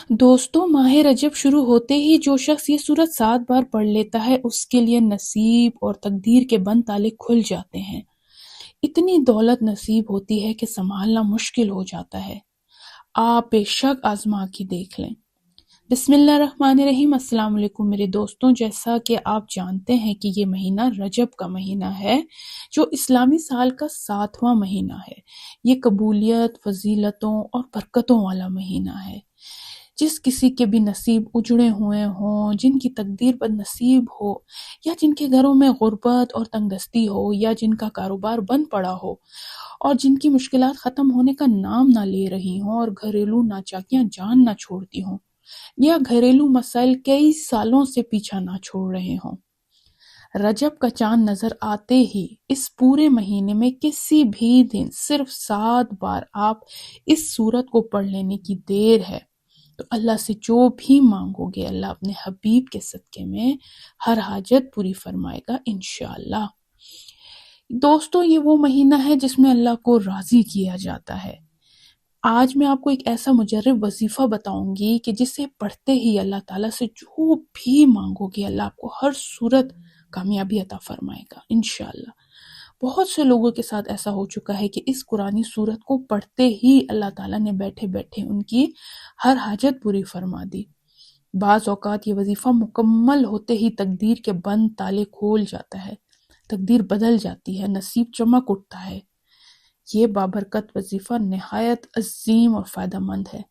دوستوں، ماہ رجب شروع ہوتے ہی جو شخص یہ سورت 7 بار پڑھ لیتا ہے اس کے لیے نصیب اور تقدیر کے بند تالے کھل جاتے ہیں۔ اتنی دولت نصیب ہوتی ہے کہ سنبھالنا مشکل ہو جاتا ہے۔ آپ بے شک آزما کے دیکھ لیں۔ بسم اللہ الرحمن الرحیم۔ السلام علیکم میرے دوستوں، جیسا کہ آپ جانتے ہیں کہ یہ مہینہ رجب کا مہینہ ہے جو اسلامی سال کا 7واں مہینہ ہے۔ یہ قبولیت، فضیلتوں اور برکتوں والا مہینہ ہے۔ جس کسی کے بھی نصیب اجڑے ہوئے ہوں، جن کی تقدیر بد نصیب ہو، یا جن کے گھروں میں غربت اور تنگ دستی ہو، یا جن کا کاروبار بند پڑا ہو اور جن کی مشکلات ختم ہونے کا نام نہ لے رہی ہوں اور گھریلو ناچاکیاں جان نہ چھوڑتی ہوں، یا گھریلو مسائل کئی سالوں سے پیچھا نہ چھوڑ رہے ہوں، رجب کا چاند نظر آتے ہی اس پورے مہینے میں کسی بھی دن صرف 7 بار آپ اس سورت کو پڑھ لینے کی دیر ہے، تو اللہ سے جو بھی مانگو گے اللہ اپنے حبیب کے صدقے میں ہر حاجت پوری فرمائے گا انشاءاللہ۔ دوستو، یہ وہ مہینہ ہے جس میں اللہ کو راضی کیا جاتا ہے۔ آج میں آپ کو ایک ایسا مجرب وظیفہ بتاؤں گی کہ جسے پڑھتے ہی اللہ تعالیٰ سے جو بھی مانگو گے اللہ آپ کو ہر صورت کامیابی عطا فرمائے گا انشاءاللہ۔ بہت سے لوگوں کے ساتھ ایسا ہو چکا ہے کہ اس قرآنی صورت کو پڑھتے ہی اللہ تعالیٰ نے بیٹھے بیٹھے ان کی ہر حاجت پوری فرما دی۔ بعض اوقات یہ وظیفہ مکمل ہوتے ہی تقدیر کے بند تالے کھول جاتا ہے، تقدیر بدل جاتی ہے، نصیب چمک اٹھتا ہے۔ یہ بابرکت وظیفہ نہایت عظیم اور فائدہ مند ہے۔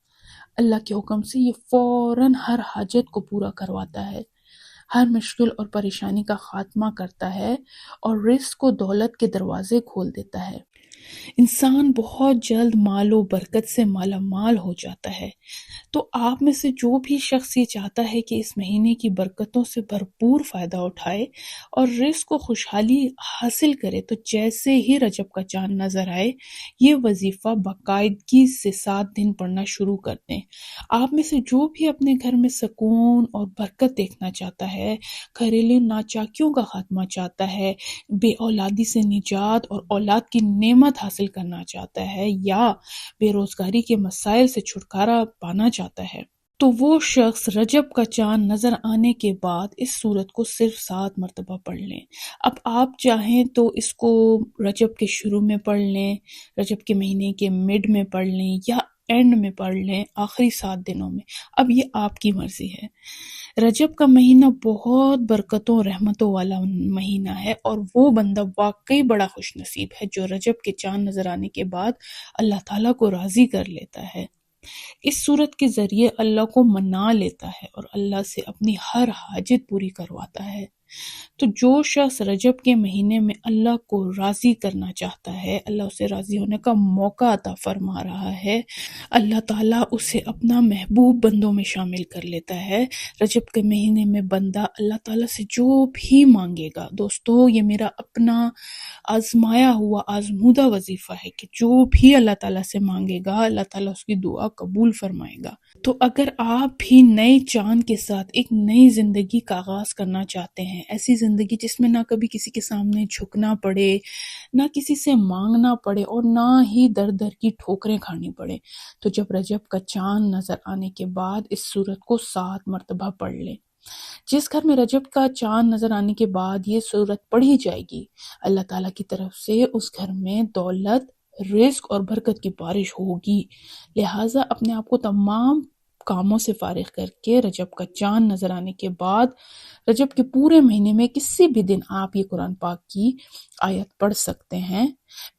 اللہ کے حکم سے یہ فوراً ہر حاجت کو پورا کرواتا ہے، ہر مشکل اور پریشانی کا خاتمہ کرتا ہے اور رزق و دولت کے دروازے کھول دیتا ہے۔ انسان بہت جلد مال و برکت سے مالا مال ہو جاتا ہے۔ تو آپ میں سے جو بھی شخص یہ چاہتا ہے کہ اس مہینے کی برکتوں سے بھرپور فائدہ اٹھائے اور رزق و خوشحالی حاصل کرے، تو جیسے ہی رجب کا چاند نظر آئے یہ وظیفہ باقاعدگی سے 7 دن پڑھنا شروع کر دیں۔ آپ میں سے جو بھی اپنے گھر میں سکون اور برکت دیکھنا چاہتا ہے، گھریلو ناچاکیوں کا خاتمہ چاہتا ہے، بے اولادی سے نجات اور اولاد کی نعمت حاصل کرنا چاہتا ہے، یا بے روزگاری کے مسائل سے چھٹکارا پانا چاہتا ہے، تو وہ شخص رجب کا چاند نظر آنے کے بعد اس سورت کو صرف 7 مرتبہ پڑھ لیں۔ اب آپ چاہیں تو اس کو رجب کے شروع میں پڑھ لیں، رجب کے مہینے کے مڈ میں پڑھ لیں، یا اینڈ میں پڑھ لیں، آخری 7 دنوں میں۔ اب یہ آپ کی مرضی ہے۔ رجب کا مہینہ بہت برکتوں رحمتوں والا مہینہ ہے، اور وہ بندہ واقعی بڑا خوش نصیب ہے جو رجب کے چاند نظر آنے کے بعد اللہ تعالیٰ کو راضی کر لیتا ہے۔ اس صورت کے ذریعے اللہ کو منا لیتا ہے اور اللہ سے اپنی ہر حاجت پوری کرواتا ہے۔ تو جو شخص رجب کے مہینے میں اللہ کو راضی کرنا چاہتا ہے، اللہ اسے راضی ہونے کا موقع عطا فرما رہا ہے، اللہ تعالیٰ اسے اپنا محبوب بندوں میں شامل کر لیتا ہے۔ رجب کے مہینے میں بندہ اللہ تعالیٰ سے جو بھی مانگے گا، دوستو یہ میرا اپنا آزمایا ہوا آزمودہ وظیفہ ہے کہ جو بھی اللہ تعالیٰ سے مانگے گا اللہ تعالیٰ اس کی دعا قبول فرمائے گا۔ تو اگر آپ بھی نئے چاند کے ساتھ ایک نئی زندگی کا آغاز کرنا چاہتے ہیں، ایسی زندگی جس میں نہ کبھی کسی کے سامنے جھکنا پڑے، نہ کسی سے مانگنا پڑے، اور نہ ہی در در کی ٹھوکریں کھانی پڑے، تو جب رجب کا چاند نظر آنے کے بعد اس سورت کو 7 مرتبہ پڑھ لیں۔ جس گھر میں رجب کا چاند نظر آنے کے بعد یہ سورت پڑھی جائے گی، اللہ تعالیٰ کی طرف سے اس گھر میں دولت، رزق اور برکت کی بارش ہوگی۔ لہٰذا اپنے آپ کو تمام کاموں سے فارغ کر کے رجب کا چاند نظر آنے کے بعد رجب کے پورے مہینے میں کسی بھی دن آپ یہ قرآن پاک کی آیت پڑھ سکتے ہیں۔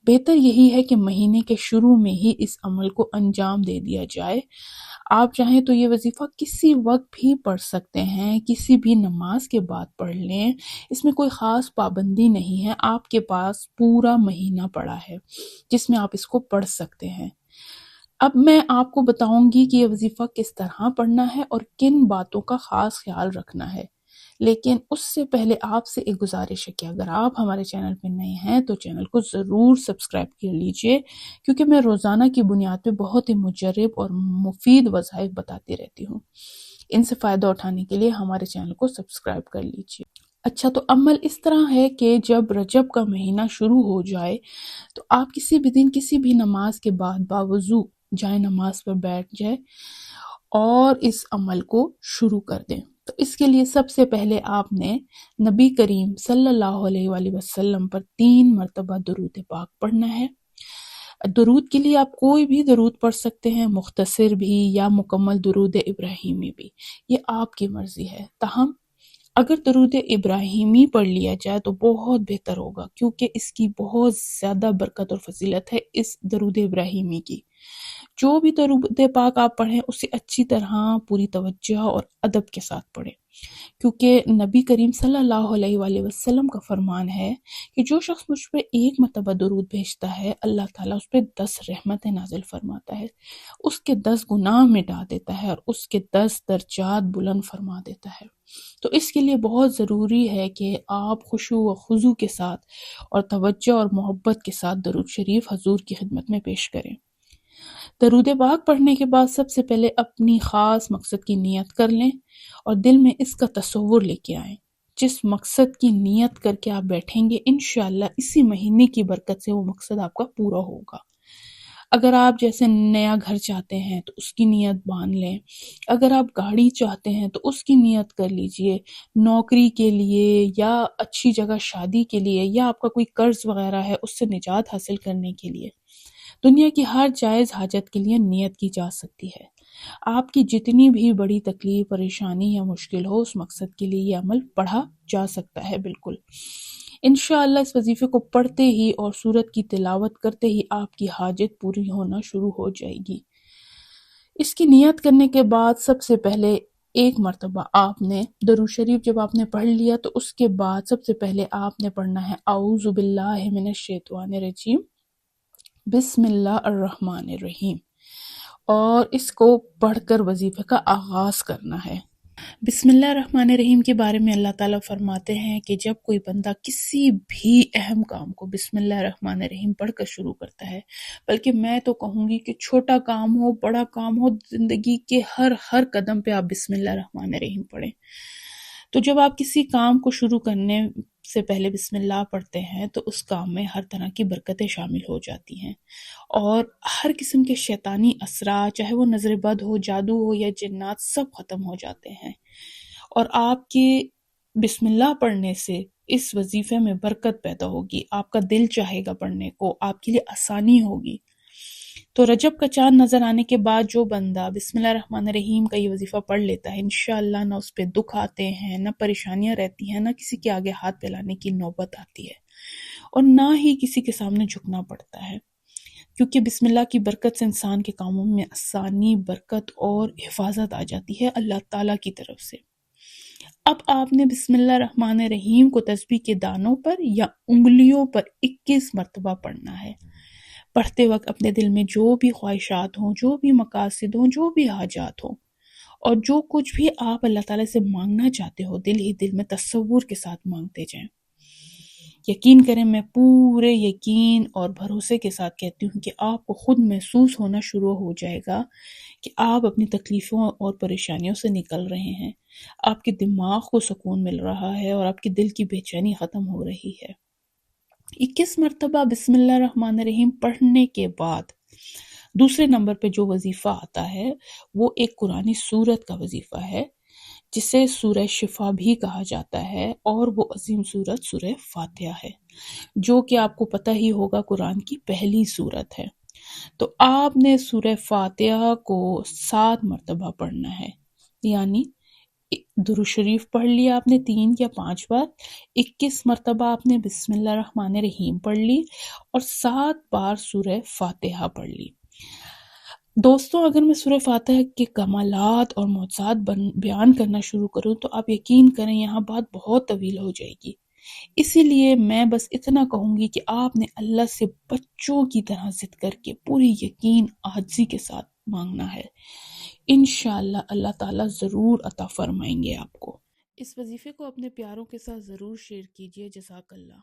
بہتر یہی ہے کہ مہینے کے شروع میں ہی اس عمل کو انجام دے دیا جائے۔ آپ چاہیں تو یہ وظیفہ کسی وقت بھی پڑھ سکتے ہیں، کسی بھی نماز کے بعد پڑھ لیں، اس میں کوئی خاص پابندی نہیں ہے۔ آپ کے پاس پورا مہینہ پڑا ہے جس میں آپ اس کو پڑھ سکتے ہیں۔ اب میں آپ کو بتاؤں گی کہ یہ وظیفہ کس طرح پڑھنا ہے اور کن باتوں کا خاص خیال رکھنا ہے، لیکن اس سے پہلے آپ سے ایک گزارش ہے کہ اگر آپ ہمارے چینل پہ نئے ہیں تو چینل کو ضرور سبسکرائب کر لیجئے، کیونکہ میں روزانہ کی بنیاد پہ بہت ہی مجرب اور مفید وظائف بتاتی رہتی ہوں۔ ان سے فائدہ اٹھانے کے لیے ہمارے چینل کو سبسکرائب کر لیجئے۔ اچھا، تو عمل اس طرح ہے کہ جب رجب کا مہینہ شروع ہو جائے تو آپ کسی بھی دن کسی بھی نماز کے بعد باوضو جائے نماز پر بیٹھ جائے اور اس عمل کو شروع کر دیں۔ تو اس کے لیے سب سے پہلے آپ نے نبی کریم صلی اللہ علیہ وآلہ وسلم پر 3 مرتبہ درود پاک پڑھنا ہے۔ درود کے لیے آپ کوئی بھی درود پڑھ سکتے ہیں، مختصر بھی یا مکمل درود ابراہیمی بھی، یہ آپ کی مرضی ہے۔ تاہم اگر درود ابراہیمی پڑھ لیا جائے تو بہت بہتر ہوگا، کیونکہ اس کی بہت زیادہ برکت اور فضیلت ہے اس درود ابراہیمی کی۔ جو بھی درود پاک آپ پڑھیں اسے اچھی طرح پوری توجہ اور ادب کے ساتھ پڑھیں، کیونکہ نبی کریم صلی اللہ علیہ وآلہ وسلم کا فرمان ہے کہ جو شخص مجھ پہ 1 مرتبہ درود بھیجتا ہے، اللہ تعالیٰ اس پہ 10 رحمتیں نازل فرماتا ہے، اس کے 10 گناہ مٹا دیتا ہے اور اس کے 10 درجات بلند فرما دیتا ہے۔ تو اس کے لیے بہت ضروری ہے کہ آپ خشوع و خضوع کے ساتھ اور توجہ اور محبت کے ساتھ درود شریف حضور کی خدمت میں پیش کریں۔ درود پاک پڑھنے کے بعد سب سے پہلے اپنی خاص مقصد کی نیت کر لیں اور دل میں اس کا تصور لے کے آئیں۔ جس مقصد کی نیت کر کے آپ بیٹھیں گے، انشاءاللہ اسی مہینے کی برکت سے وہ مقصد آپ کا پورا ہوگا۔ اگر آپ جیسے نیا گھر چاہتے ہیں تو اس کی نیت باندھ لیں، اگر آپ گاڑی چاہتے ہیں تو اس کی نیت کر لیجئے، نوکری کے لیے یا اچھی جگہ شادی کے لیے یا آپ کا کوئی قرض وغیرہ ہے اس سے نجات حاصل کرنے کے لیے، دنیا کی ہر جائز حاجت کے لیے نیت کی جا سکتی ہے۔ آپ کی جتنی بھی بڑی تکلیف، پریشانی یا مشکل ہو، اس مقصد کے لیے یہ عمل پڑھا جا سکتا ہے بالکل۔ انشاءاللہ اس وظیفے کو پڑھتے ہی اور سورت کی تلاوت کرتے ہی آپ کی حاجت پوری ہونا شروع ہو جائے گی۔ اس کی نیت کرنے کے بعد سب سے پہلے 1 مرتبہ آپ نے درود شریف جب آپ نے پڑھ لیا تو اس کے بعد سب سے پہلے آپ نے پڑھنا ہے اعوذ باللہ من الشیطان الرجیم، بسم اللہ الرحمن الرحیم، اور اس کو پڑھ کر وظیفے کا آغاز کرنا ہے۔ بسم اللہ الرحمن الرحیم کے بارے میں اللہ تعالیٰ فرماتے ہیں کہ جب کوئی بندہ کسی بھی اہم کام کو بسم اللہ الرحمن الرحیم پڑھ کر شروع کرتا ہے، بلکہ میں تو کہوں گی کہ چھوٹا کام ہو بڑا کام ہو، زندگی کے ہر قدم پہ آپ بسم اللہ الرحمن الرحیم پڑھیں۔ تو جب آپ کسی کام کو شروع کرنے سے پہلے بسم اللہ پڑھتے ہیں تو اس کام میں ہر طرح کی برکتیں شامل ہو جاتی ہیں، اور ہر قسم کے شیطانی اثرات، چاہے وہ نظر بد ہو، جادو ہو یا جنات، سب ختم ہو جاتے ہیں، اور آپ کے بسم اللہ پڑھنے سے اس وظیفے میں برکت پیدا ہوگی، آپ کا دل چاہے گا پڑھنے کو، آپ کے لیے آسانی ہوگی۔ تو رجب کا چاند نظر آنے کے بعد جو بندہ بسم اللہ الرحمن الرحیم کا یہ وظیفہ پڑھ لیتا ہے، انشاءاللہ نہ اس پہ دکھ آتے ہیں، نہ پریشانیاں رہتی ہیں، نہ کسی کے آگے ہاتھ پھیلانے کی نوبت آتی ہے، اور نہ ہی کسی کے سامنے جھکنا پڑتا ہے، کیونکہ بسم اللہ کی برکت سے انسان کے کاموں میں آسانی، برکت اور حفاظت آ جاتی ہے اللہ تعالیٰ کی طرف سے۔ اب آپ نے بسم اللہ الرحمن الرحیم کو تسبیح کے دانوں پر یا انگلیوں پر 21 مرتبہ پڑھنا ہے۔ پڑھتے وقت اپنے دل میں جو بھی خواہشات ہوں، جو بھی مقاصد ہوں، جو بھی حاجات ہوں، اور جو کچھ بھی آپ اللہ تعالیٰ سے مانگنا چاہتے ہو، دل ہی دل میں تصور کے ساتھ مانگتے جائیں۔ یقین کریں، میں پورے یقین اور بھروسے کے ساتھ کہتی ہوں کہ آپ کو خود محسوس ہونا شروع ہو جائے گا کہ آپ اپنی تکلیفوں اور پریشانیوں سے نکل رہے ہیں، آپ کے دماغ کو سکون مل رہا ہے اور آپ کے دل کی بے چینی ختم ہو رہی ہے۔ 21 مرتبہ بسم اللہ الرحمن الرحیم پڑھنے کے بعد دوسرے نمبر پہ جو وظیفہ آتا ہے وہ ایک قرآنی سورت کا وظیفہ ہے، جسے سورہ شفا بھی کہا جاتا ہے، اور وہ عظیم سورت سورہ فاتحہ ہے، جو کہ آپ کو پتہ ہی ہوگا قرآن کی پہلی سورت ہے۔ تو آپ نے سورہ فاتحہ کو 7 مرتبہ پڑھنا ہے، یعنی درود شریف پڑھ لیا آپ نے 3 یا 5 بار، 21 مرتبہ آپ نے بسم اللہ الرحمن الرحیم پڑھ لی، اور 7 بار سورہ فاتحہ پڑھ لی۔ دوستوں، اگر میں سورہ فاتحہ کے کمالات اور معجزات بیان کرنا شروع کروں تو آپ یقین کریں یہاں بات بہت طویل ہو جائے گی، اسی لیے میں بس اتنا کہوں گی کہ آپ نے اللہ سے بچوں کی طرح ضد کر کے پوری یقین عاجزی کے ساتھ مانگنا ہے، انشاءاللہ اللہ تعالیٰ ضرور عطا فرمائیں گے آپ کو۔ اس وظیفے کو اپنے پیاروں کے ساتھ ضرور شیئر کیجیے۔ جزاک اللہ۔